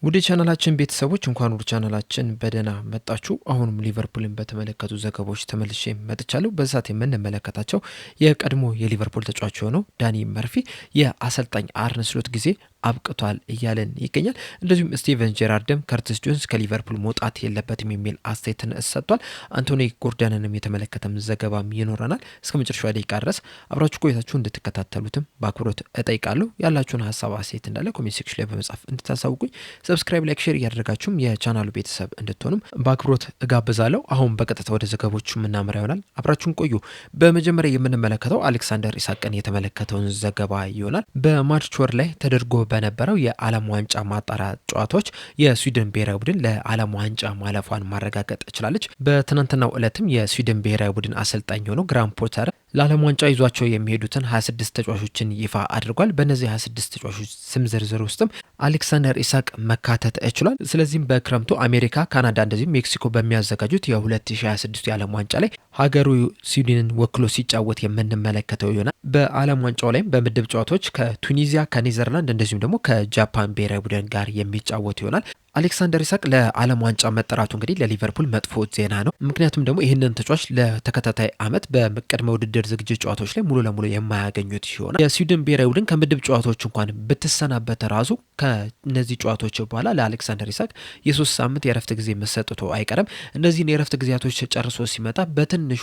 ወደ ቻናላችን ቤተሰቦች እንኳን ወደ ቻናላችን በደህና መጣችሁ። አሁንም ሊቨርፑልን በተመለከቱ ዘገባዎች ተመልሼ መጥቻለሁ። በዛት የምንመለከታቸው የቀድሞ የሊቨርፑል ተጫዋች የሆነው ዳኒ መርፊ የአሰልጣኝ አርነ ስሎት ጊዜ አብቅቷል እያለን ይገኛል። እንደዚሁም ስቲቨን ጄራርድም ከርቲስ ጆንስ ከሊቨርፑል መውጣት የለበትም የሚል አስተያየትን ሰጥቷል። አንቶኒ ጎርደንንም የተመለከተም ዘገባም ይኖረናል። እስከ መጨረሻው ደቂቃ ድረስ አብራችሁ ቆይታችሁ እንድትከታተሉትም በአክብሮት እጠይቃለሁ። ያላችሁን ሀሳብ አስተያየት እንዳለ ኮሜንት ሴክሽን ላይ በመጻፍ እንድታሳውቁኝ፣ ሰብስክራይብ፣ ላይክ፣ ሼር እያደረጋችሁም የቻናሉ ቤተሰብ እንድትሆኑም በአክብሮት እጋብዛለሁ። አሁን በቀጥታ ወደ ዘገቦቹ የምናመራ ይሆናል። አብራችሁን ቆዩ። በመጀመሪያ የምንመለከተው አሌክሳንደር ኢሳቅን የተመለከተውን ዘገባ ይሆናል። በማርች ወር ላይ ተደርጎ በነበረው የዓለም ዋንጫ ማጣሪያ ጨዋታዎች የስዊድን ብሔራዊ ቡድን ለዓለም ዋንጫ ማለፏን ማረጋገጥ ችላለች። በትናንትናው ዕለትም የስዊድን ብሔራዊ ቡድን አሰልጣኝ የሆነው ግራም ፖተር ለዓለም ዋንጫ ይዟቸው የሚሄዱትን 26 ተጫዋቾችን ይፋ አድርጓል። በእነዚህ 26 ተጫዋቾች ስም ዝርዝር ውስጥም አሌክሳንደር ኢሳቅ መካተት ችሏል። ስለዚህም በክረምቱ አሜሪካ፣ ካናዳ እንደዚሁም ሜክሲኮ በሚያዘጋጁት የ2026 የዓለም ዋንጫ ላይ ሀገሩ ስዊድንን ወክሎ ሲጫወት የምንመለከተው ይሆናል። በዓለም ዋንጫው ላይም በምድብ ጨዋታዎች ከቱኒዚያ፣ ከኔዘርላንድ እንደዚሁም ደግሞ ከጃፓን ብሔራዊ ቡድን ጋር የሚጫወቱ ይሆናል። አሌክሳንደር ኢሳቅ ለዓለም ዋንጫ መጠራቱ እንግዲህ ለሊቨርፑል መጥፎ ዜና ነው። ምክንያቱም ደግሞ ይህንን ተጫዋች ለተከታታይ ዓመት በቅድመ ውድድር ዝግጅት ጨዋታዎች ላይ ሙሉ ለሙሉ የማያገኙት ይሆናል። የስዊድን ብሔራዊ ቡድን ከምድብ ጨዋታዎች እንኳን ብትሰናበት ራሱ ከነዚህ ጨዋታዎች በኋላ ለአሌክሳንደር ኢሳቅ የ3 ሳምንት የረፍት ጊዜ መሰጥቶ አይቀርም። እነዚህን የረፍት ጊዜያቶች ጨርሶ ሲመጣ በትንሹ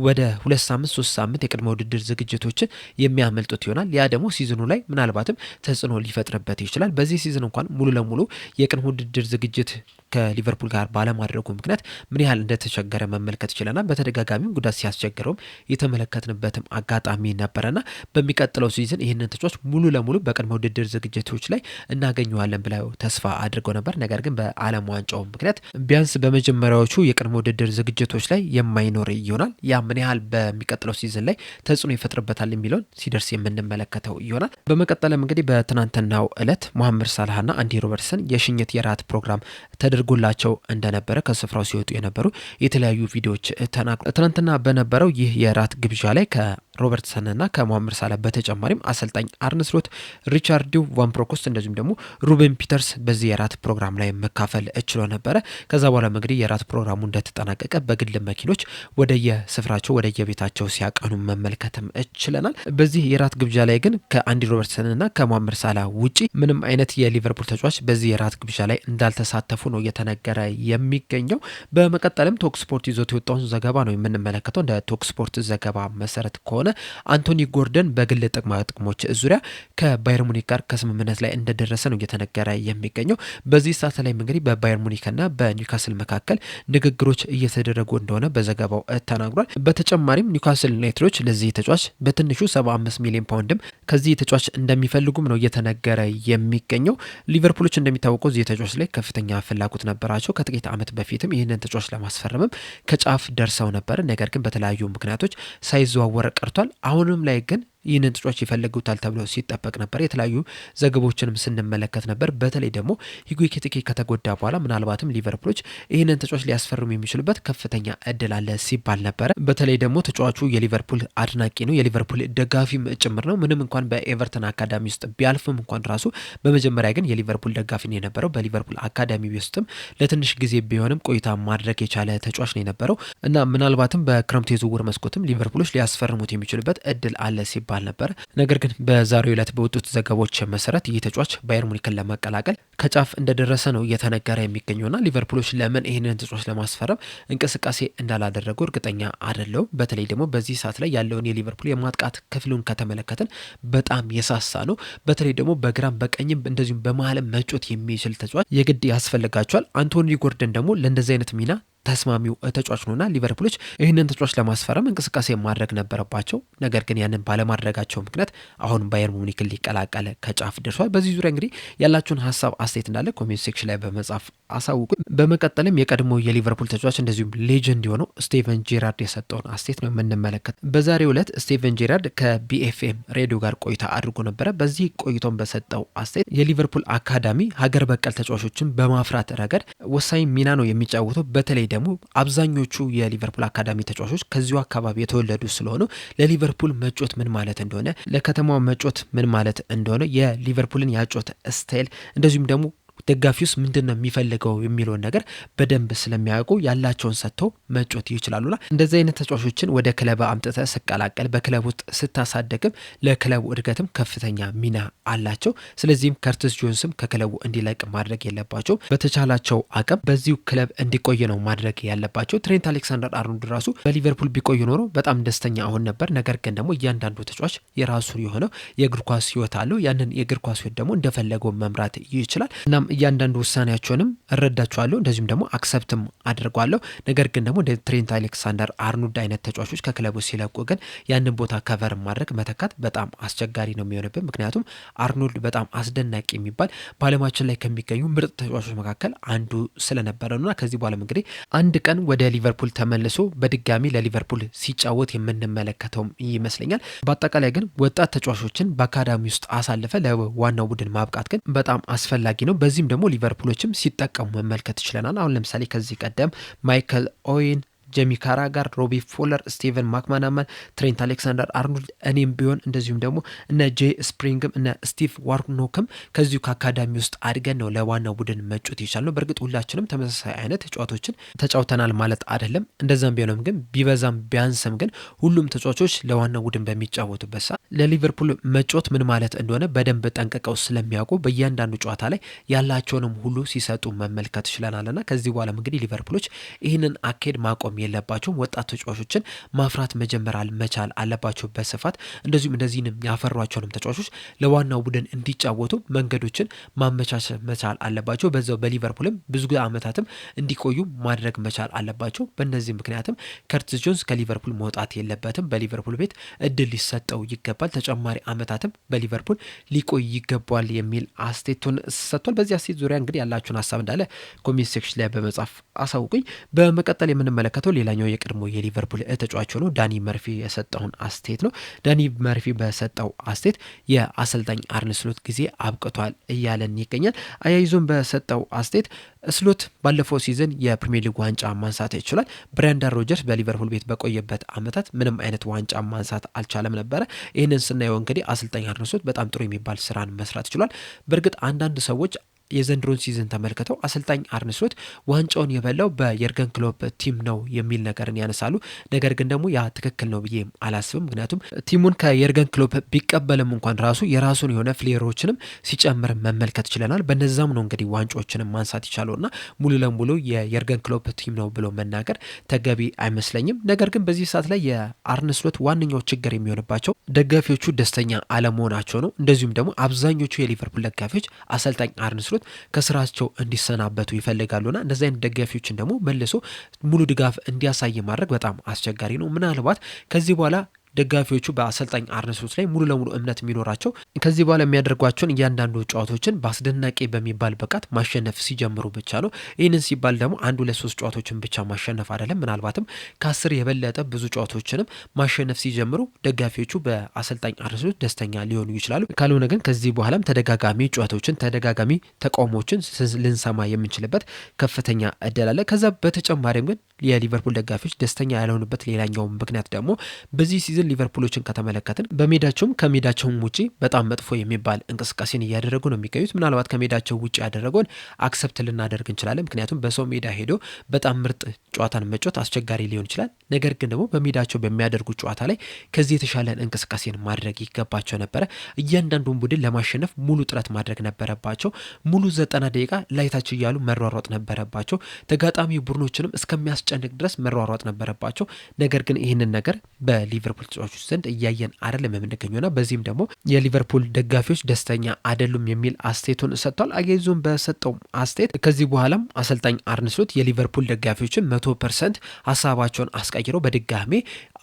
ወደ 2 ሳምንት 3 ሳምንት የቅድመ ውድድር ዝግጅቶችን የሚያመልጡት ይሆናል። ያ ደግሞ ሲዝኑ ላይ ምናልባትም ተጽዕኖ ሊፈጥርበት ይችላል። በዚህ ሲዝን እንኳን ሙሉ ለሙሉ የቅድመ ውድድር ዝግጅት ከሊቨርፑል ጋር ባለማድረጉ ምክንያት ምን ያህል እንደተቸገረ መመልከት ይችላል። በተደጋጋሚ ጉዳት ሲያስቸግረውም የተመለከትንበትም አጋጣሚ ነበረና በሚቀጥለው ሲዝን ይህንን ተጫዋች ሙሉ ለሙሉ በቅድመ ውድድር ዝግጅቶች ላይ እናገኘዋለን ብለው ተስፋ አድርገው ነበር። ነገር ግን በዓለም ዋንጫው ምክንያት ቢያንስ በመጀመሪያዎቹ የቅድመ ውድድር ዝግጅቶች ላይ የማይኖር ይሆናል። ያ ምን ያህል በሚቀጥለው ሲዝን ላይ ተጽዕኖ ይፈጥርበታል የሚለውን ሲደርስ የምንመለከተው ይሆናል። በመቀጠልም እንግዲህ በትናንትናው ዕለት ሞሐመድ ሳላህና አንዲ ሮበርትሰን የሽኝት የራት ፕሮግራም ተደርጎላቸው እንደነበረ ከስፍራው ሲወጡ የነበሩ የተለያዩ ቪዲዮዎች ተናግሯል። ትናንትና በነበረው ይህ የራት ግብዣ ላይ ከሮበርትሰንና ከሞሐመድ ሳላህ በተጨማሪም አሰልጣኝ አርነ ስሎት፣ ሪቻርድ ቫን ፕሮኮስት እንደዚሁም ደግሞ ሩበን ፒተርስ በዚህ የራት ፕሮግራም ላይ መካፈል ችሎ ነበረ። ከዛ በኋላ እንግዲህ የራት ፕሮግራሙ እንደተጠናቀቀ በግል መኪኖች ወደየስፍራቸው ወደየቤታቸው ሲያቀኑ መመልከትም ችለናል። በዚህ የራት ግብዣ ላይ ግን ከአንዲ ሮበርትሰንና ከሞሐመድ ሳላህ ውጪ ምንም አይነት የሊቨርፑል ተጫዋች በዚህ የራት ግብዣ ላይ እንዳልተሳተፉ ነው እየተነገረ የሚገኘው። በመቀጠልም ቶክ ስፖርት ይዞት የወጣውን ዘገባ ነው የምንመለከተው። እንደ ቶክ ስፖርት ዘገባ መሰረት ከሆነ አንቶኒ ጎርደን በግል ጥቅሞች ዙሪያ ከባየር ሙኒክ ጋር ከስምምነት ላይ እንደደረሰ ነው እየተነገረ የሚገኘው። በዚህ ሰዓት ላይ እንግዲህ በባየር ሙኒክና በኒውካስል መካከል ንግግሮች እየተደረጉ እንደሆነ በዘገባው ተናግሯል። በተጨማሪም ኒውካስል ዩናይትዶች ለዚህ ተጫዋች በትንሹ 75 ሚሊዮን ፓውንድም ከዚህ ተጫዋች እንደሚፈልጉም ነው እየተነገረ የሚገኘው። ሊቨርፑሎች እንደሚታወቀው እዚህ ተጫዋች ላይ ከፍተኛ ፍላጎት ነበራቸው። ከጥቂት ዓመት በፊትም ይህንን ተጫዋች ለማስፈረምም ከጫፍ ደርሰው ነበር። ነገር ግን በተለያዩ ምክንያቶች ሳይዘዋወር ቀርቷል። አሁንም ላይ ግን ይህንን ተጫዋች ይፈልጉታል ተብሎ ሲጠበቅ ነበር። የተለያዩ ዘገቦችንም ስንመለከት ነበር። በተለይ ደግሞ ሂጉ ኤኪቲኬ ከተጎዳ በኋላ ምናልባትም ሊቨርፑሎች ይህንን ተጫዋች ሊያስፈርሙ የሚችሉበት ከፍተኛ እድል አለ ሲባል ነበረ። በተለይ ደግሞ ተጫዋቹ የሊቨርፑል አድናቂ ነው፣ የሊቨርፑል ደጋፊም ጭምር ነው። ምንም እንኳን በኤቨርተን አካዳሚ ውስጥ ቢያልፍም እንኳን ራሱ በመጀመሪያ ግን የሊቨርፑል ደጋፊ ነው የነበረው። በሊቨርፑል አካዳሚ ውስጥም ለትንሽ ጊዜ ቢሆንም ቆይታ ማድረግ የቻለ ተጫዋች ነው የነበረው እና ምናልባትም በክረምቱ የዝውውር መስኮትም ሊቨርፑሎች ሊያስፈርሙት የሚችሉበት እድል አለ ሲባል ነበር። ነገር ግን በዛሬው ዕለት በወጡት ዘገቦች መሰረት ይህ ተጫዋች ባየር ሙኒክን ለመቀላቀል ከጫፍ እንደደረሰ ነው እየተነገረ የሚገኘውና ሊቨርፑሎች ለምን ይህንን ተጫዋች ለማስፈረም እንቅስቃሴ እንዳላደረጉ እርግጠኛ አይደለሁም። በተለይ ደግሞ በዚህ ሰዓት ላይ ያለውን የሊቨርፑል የማጥቃት ክፍሉን ከተመለከትን በጣም የሳሳ ነው። በተለይ ደግሞ በግራም በቀኝም እንደዚሁም በመሀልም መጮት የሚችል ተጫዋች የግድ ያስፈልጋቸዋል። አንቶኒ ጎርደን ደግሞ ለእንደዚህ አይነት ሚና ተስማሚው ተጫዋች ነውና ሊቨርፑሎች ይህንን ተጫዋች ለማስፈረም እንቅስቃሴ ማድረግ ነበረባቸው። ነገር ግን ያንን ባለማድረጋቸው ምክንያት አሁን ባየር ሙኒክን ሊቀላቀል ከጫፍ ደርሷል። በዚህ ዙሪያ እንግዲህ ያላችሁን ሀሳብ አስተያየት እንዳለ ኮሜንት ሴክሽን ላይ በመጻፍ አሳውቁ። በመቀጠልም የቀድሞ የሊቨርፑል ተጫዋች እንደዚሁም ሌጀንድ የሆነው ስቲቨን ጄራርድ የሰጠውን አስተያየት ነው የምንመለከት። በዛሬው ዕለት ስቲቨን ጄራርድ ከቢኤፍኤም ሬዲዮ ጋር ቆይታ አድርጎ ነበረ። በዚህ ቆይታውን በሰጠው አስተያየት የሊቨርፑል አካዳሚ ሀገር በቀል ተጫዋቾችን በማፍራት ረገድ ወሳኝ ሚና ነው የሚጫወተው። በተለይ ደግሞ አብዛኞቹ የሊቨርፑል አካዳሚ ተጫዋቾች ከዚሁ አካባቢ የተወለዱ ስለሆኑ ለሊቨርፑል መጮት ምን ማለት እንደሆነ፣ ለከተማው መጮት ምን ማለት እንደሆነ፣ የሊቨርፑልን ያጮት ስታይል እንደዚሁም ደግሞ ደጋፊውስ ምንድነው የሚፈልገው የሚለውን ነገር በደንብ ስለሚያውቁ ያላቸውን ሰጥተው መጮት ይችላሉና እንደዚህ አይነት ተጫዋቾችን ወደ ክለብ አምጥተህ ስቀላቀል በክለብ ውስጥ ስታሳደግም ለክለቡ እድገትም ከፍተኛ ሚና አላቸው። ስለዚህም ከርቲስ ጆንስም ከክለቡ እንዲለቅ ማድረግ የለባቸው። በተቻላቸው አቅም በዚሁ ክለብ እንዲቆይ ነው ማድረግ ያለባቸው። ትሬንት አሌክሳንደር አርኖልድ ራሱ በሊቨርፑል ቢቆይ ኖሮ በጣም ደስተኛ አሁን ነበር። ነገር ግን ደግሞ እያንዳንዱ ተጫዋች የራሱ የሆነው የእግር ኳስ ህይወት አለው። ያንን የእግር ኳስ ህይወት ደግሞ እንደፈለገው መምራት ይችላል። እናም እያንዳንዱ ውሳኔያቸውንም እረዳቸዋለሁ፣ እንደዚሁም ደግሞ አክሰፕትም አድርጓለሁ። ነገር ግን ደግሞ እንደ ትሬንት አሌክሳንደር አርኖልድ አይነት ተጫዋቾች ከክለቡ ሲለቁ ግን ያንን ቦታ ከቨር ማድረግ መተካት በጣም አስቸጋሪ ነው የሚሆንብን። ምክንያቱም አርኖልድ በጣም አስደናቂ የሚባል በዓለማችን ላይ ከሚገኙ ምርጥ ተጫዋቾች መካከል አንዱ ስለነበረ ነውና ከዚህ በኋላ እንግዲህ አንድ ቀን ወደ ሊቨርፑል ተመልሶ በድጋሚ ለሊቨርፑል ሲጫወት የምንመለከተውም ይመስለኛል። በአጠቃላይ ግን ወጣት ተጫዋቾችን በአካዳሚ ውስጥ አሳልፈ ለዋናው ቡድን ማብቃት ግን በጣም አስፈላጊ ነው። በዚህም ደግሞ ሊቨርፑሎችም ሲጠቀሙ መመልከት ይችለናል። አሁን ለምሳሌ ከዚህ ቀደም ማይክል ኦዌን፣ ጄሚ ካራጋር፣ ሮቢ ፎለር፣ ስቲቨን ማክማናማን፣ ትሬንት አሌክሳንደር አርኖልድ እኔም ቢሆን እንደዚሁም ደግሞ እነ ጄ ስፕሪንግም እነ ስቲቭ ዋርኖክም ከዚሁ ከአካዳሚ ውስጥ አድገን ነው ለዋናው ቡድን መጮት የቻል ነው። በእርግጥ ሁላችንም ተመሳሳይ አይነት ጨዋታዎችን ተጫውተናል ማለት አይደለም። እንደዛም ቢሆንም ግን ቢበዛም ቢያንስም ግን ሁሉም ተጫዋቾች ለዋናው ቡድን በሚጫወቱበት ሰዓት ለሊቨርፑል መጮት ምን ማለት እንደሆነ በደንብ ጠንቅቀው ስለሚያውቁ በእያንዳንዱ ጨዋታ ላይ ያላቸውንም ሁሉ ሲሰጡ መመልከት ችለናልና ከዚህ በኋላም እንግዲህ ሊቨርፑሎች ይህንን አካሄድ ማቆም የለባቸውም። ወጣት ተጫዋቾችን ማፍራት መጀመር መቻል አለባቸው በስፋት። እንደዚሁም እነዚህንም ያፈሯቸውንም ተጫዋቾች ለዋናው ቡድን እንዲጫወቱ መንገዶችን ማመቻቸት መቻል አለባቸው። በዛው በሊቨርፑልም ብዙ ዓመታትም እንዲቆዩ ማድረግ መቻል አለባቸው። በእነዚህ ምክንያትም ከርቲስ ጆንስ ከሊቨርፑል መውጣት የለበትም። በሊቨርፑል ቤት እድል ሊሰጠው ይገባል። ተጨማሪ ዓመታትም በሊቨርፑል ሊቆይ ይገባል የሚል አስቴቱን ሰጥቷል። በዚህ አስቴት ዙሪያ እንግዲህ ያላችሁን ሀሳብ እንዳለ ኮሜንት ሴክሽን ላይ በመጻፍ አሳውቁኝ። በመቀጠል የምንመለከተው ሌላኛው የቀድሞ የሊቨርፑል ተጫዋች ሆኖ ዳኒ መርፊ የሰጠውን አስቴት ነው። ዳኒ መርፊ በሰጠው አስቴት የአሰልጣኝ አርነ ስሎት ጊዜ አብቅቷል እያለን ይገኛል። አያይዞን በሰጠው አስቴት ስሎት ባለፈው ሲዝን የፕሪሚየር ሊግ ዋንጫ ማንሳት ይችላል። ብራንዳን ሮጀርስ በሊቨርፑል ቤት በቆየበት ዓመታት ምንም አይነት ዋንጫ ማንሳት አልቻለም ነበረ። ይህንን ስናየው እንግዲህ አሰልጣኝ አርነ ስሎት በጣም ጥሩ የሚባል ስራን መስራት ይችላል። በእርግጥ አንዳንድ ሰዎች የዘንድሮን ሲዝን ተመልክተው አሰልጣኝ አርነ ስሎት ዋንጫውን የበላው በየርገን ክሎፕ ቲም ነው የሚል ነገርን ያነሳሉ። ነገር ግን ደግሞ ያ ትክክል ነው ብዬ አላስብም። ምክንያቱም ቲሙን ከየርገን ክሎፕ ቢቀበልም እንኳን ራሱ የራሱን የሆነ ፍሌሮችንም ሲጨምር መመልከት ችለናል። በነዛም ነው እንግዲህ ዋንጫዎችንም ማንሳት ይቻለውና ሙሉ ለሙሉ የየርገን ክሎፕ ቲም ነው ብሎ መናገር ተገቢ አይመስለኝም። ነገር ግን በዚህ ሰዓት ላይ የአርነ ስሎት ዋነኛው ችግር የሚሆንባቸው ደጋፊዎቹ ደስተኛ አለመሆናቸው ነው። እንደዚሁም ደግሞ አብዛኞቹ የሊቨርፑል ደጋፊዎች አሰልጣኝ አርነ ስሎት ከስራቸው እንዲሰናበቱ ይፈልጋሉና እንደዚህ አይነት ደጋፊዎችን ደግሞ መልሶ ሙሉ ድጋፍ እንዲያሳይ ማድረግ በጣም አስቸጋሪ ነው። ምናልባት ከዚህ በኋላ ደጋፊዎቹ በአሰልጣኝ አርነ ስሎት ላይ ሙሉ ለሙሉ እምነት የሚኖራቸው ከዚህ በኋላ የሚያደርጓቸውን እያንዳንዱ ጨዋታዎችን በአስደናቂ በሚባል ብቃት ማሸነፍ ሲጀምሩ ብቻ ነው። ይህንን ሲባል ደግሞ 1-2-3 ጨዋታዎችን ብቻ ማሸነፍ አይደለም፣ ምናልባትም ከ10 የበለጠ ብዙ ጨዋታዎችንም ማሸነፍ ሲጀምሩ ደጋፊዎቹ በአሰልጣኝ አርነ ስሎት ደስተኛ ሊሆኑ ይችላሉ። ካልሆነ ግን ከዚህ በኋላም ተደጋጋሚ ጨዋታዎችን ተደጋጋሚ ተቃውሞችን ልንሰማ የምንችልበት ከፍተኛ እድል አለ። ከዛ በተጨማሪም ግን የሊቨርፑል ደጋፊዎች ደስተኛ ያልሆኑበት ሌላኛው ምክንያት ደግሞ በዚህ ሲዝን ሊቨርፑሎችን ከተመለከትን በሜዳቸውም ከሜዳቸውም ውጪ በጣም መጥፎ የሚባል እንቅስቃሴን እያደረጉ ነው የሚገኙት። ምናልባት ከሜዳቸው ውጪ ያደረገውን አክሰፕት ልናደርግ እንችላለን። ምክንያቱም በሰው ሜዳ ሄዶ በጣም ምርጥ ጨዋታን መጫወት አስቸጋሪ ሊሆን ይችላል። ነገር ግን ደግሞ በሜዳቸው በሚያደርጉት ጨዋታ ላይ ከዚህ የተሻለን እንቅስቃሴን ማድረግ ይገባቸው ነበረ። እያንዳንዱን ቡድን ለማሸነፍ ሙሉ ጥረት ማድረግ ነበረባቸው። ሙሉ 90 ደቂቃ ላይታቸው እያሉ መሯሯጥ ነበረባቸው። ተጋጣሚ ቡድኖችንም እስከሚያስጨንቅ ድረስ መሯሯጥ ነበረባቸው። ነገር ግን ይህንን ነገር በሊቨርፑል ተጫዋቾች ዘንድ እያየን አይደለም የምንገኘውና በዚህም ደግሞ የሊቨርፑል ደጋፊዎች ደስተኛ አይደሉም የሚል አስቴቱን ሰጥቷል። አያይዞን በሰጠው አስቴት ከዚህ በኋላም አሰልጣኝ አርነ ስሎት የሊቨርፑል ደጋፊዎችን 100% ሀሳባቸውን አስቀይረው በድጋሜ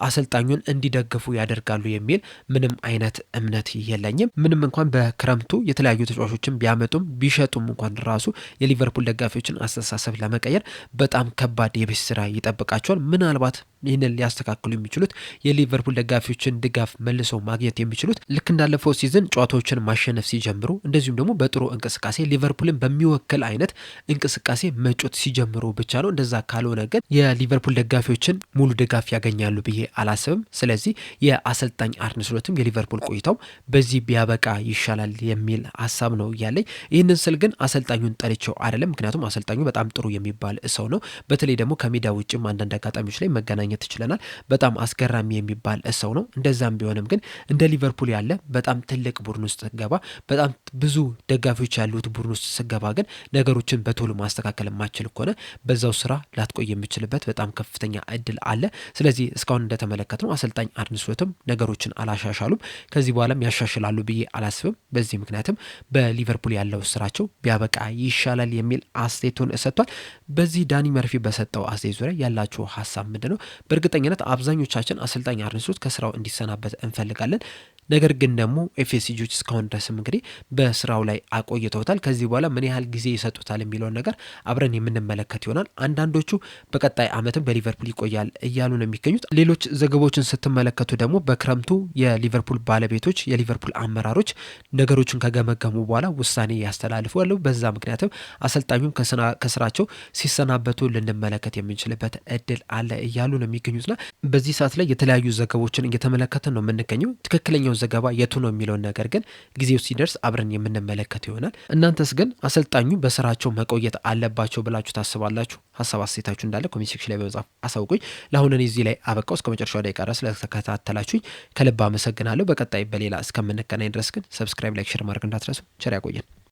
አሰልጣኙን እንዲደግፉ ያደርጋሉ የሚል ምንም አይነት እምነት የለኝም። ምንም እንኳን በክረምቱ የተለያዩ ተጫዋቾችን ቢያመጡም ቢሸጡም እንኳን ራሱ የሊቨርፑል ደጋፊዎችን አስተሳሰብ ለመቀየር በጣም ከባድ የቤት ስራ ይጠብቃቸዋል። ምናልባት ይህንን ሊያስተካክሉ የሚችሉት የሊቨርፑል ደጋፊዎችን ድጋፍ መልሰው ማግኘት የሚችሉት ልክ እንዳለፈው ሲዝን ጨዋታዎችን ማሸነፍ ሲጀምሩ፣ እንደዚሁም ደግሞ በጥሩ እንቅስቃሴ ሊቨርፑልን በሚወክል አይነት እንቅስቃሴ መጮት ሲጀምሩ ብቻ ነው። እንደዛ ካልሆነ ግን የሊቨርፑል ደጋፊዎችን ሙሉ ድጋፍ ያገኛሉ ብዬ አላስብም። ስለዚህ የአሰልጣኝ አርነ ስሎትም የሊቨርፑል ቆይታው በዚህ ቢያበቃ ይሻላል የሚል ሀሳብ ነው ያለኝ። ይህንን ስል ግን አሰልጣኙን ጠልቼው አይደለም። ምክንያቱም አሰልጣኙ በጣም ጥሩ የሚባል ሰው ነው። በተለይ ደግሞ ከሜዳ ውጭም አንዳንድ አጋጣሚዎች ላይ መገናኘት ይችለናል። በጣም አስገራሚ የሚባል ሰው ነው። እንደዛም ቢሆንም ግን እንደ ሊቨርፑል ያለ በጣም ትልቅ ቡድን ውስጥ ስገባ፣ በጣም ብዙ ደጋፊዎች ያሉት ቡድን ውስጥ ስገባ ግን ነገሮችን በቶሎ ማስተካከል የማችል ከሆነ በዛው ስራ ላትቆይ የምችልበት በጣም ከፍተኛ እድል አለ። ስለዚህ እስካሁን እንደተመለከት ነው አሰልጣኝ አርነ ስሎትም ነገሮችን አላሻሻሉም። ከዚህ በኋላም ያሻሽላሉ ብዬ አላስብም። በዚህ ምክንያትም በሊቨርፑል ያለው ስራቸው ቢያበቃ ይሻላል የሚል አስተያየቱን ሰጥቷል። በዚህ ዳኒ መርፊ በሰጠው አስተያየት ዙሪያ ያላችሁ ሀሳብ ምንድን ነው? በእርግጠኝነት አብዛኞቻችን አሰልጣኝ አርነ ስሎት ከስራው እንዲሰናበት እንፈልጋለን። ነገር ግን ደግሞ ኤፍኤስጂዎች እስካሁን ድረስም እንግዲህ በስራው ላይ አቆይተውታል። ከዚህ በኋላ ምን ያህል ጊዜ ይሰጡታል የሚለውን ነገር አብረን የምንመለከት ይሆናል። አንዳንዶቹ በቀጣይ ዓመትም በሊቨርፑል ይቆያል እያሉ ነው የሚገኙት። ሌሎች ዘገባዎችን ስትመለከቱ ደግሞ በክረምቱ የሊቨርፑል ባለቤቶች የሊቨርፑል አመራሮች ነገሮችን ከገመገሙ በኋላ ውሳኔ ያስተላልፋሉ። በዛ ምክንያትም አሰልጣኙም ከስራቸው ሲሰናበቱ ልንመለከት የምንችልበት እድል አለ እያሉ ነው የሚገኙትና በዚህ ሰዓት ላይ የተለያዩ ዘገባዎችን እየተመለከትን ነው የምንገኘው። ትክክለኛው ዘገባ የቱ ነው የሚለውን ነገር ግን ጊዜው ሲደርስ አብረን የምንመለከት ይሆናል። እናንተስ ግን አሰልጣኙ በስራቸው መቆየት አለባቸው ብላችሁ ታስባላችሁ? ሀሳብ አስተያየታችሁ እንዳለ ኮሜንት ሴክሽን ላይ በመጻፍ አሳውቁኝ። ለአሁን እኔ እዚህ ላይ አበቃው። እስከ መጨረሻው ደቂቃ ድረስ ስለተከታተላችሁኝ ከልብ አመሰግናለሁ። በቀጣይ በሌላ እስከምንገናኝ ድረስ ግን ሰብስክራይብ፣ ላይክ፣ ሼር ማድረግ እንዳትረሱ። ቸር ያቆየን።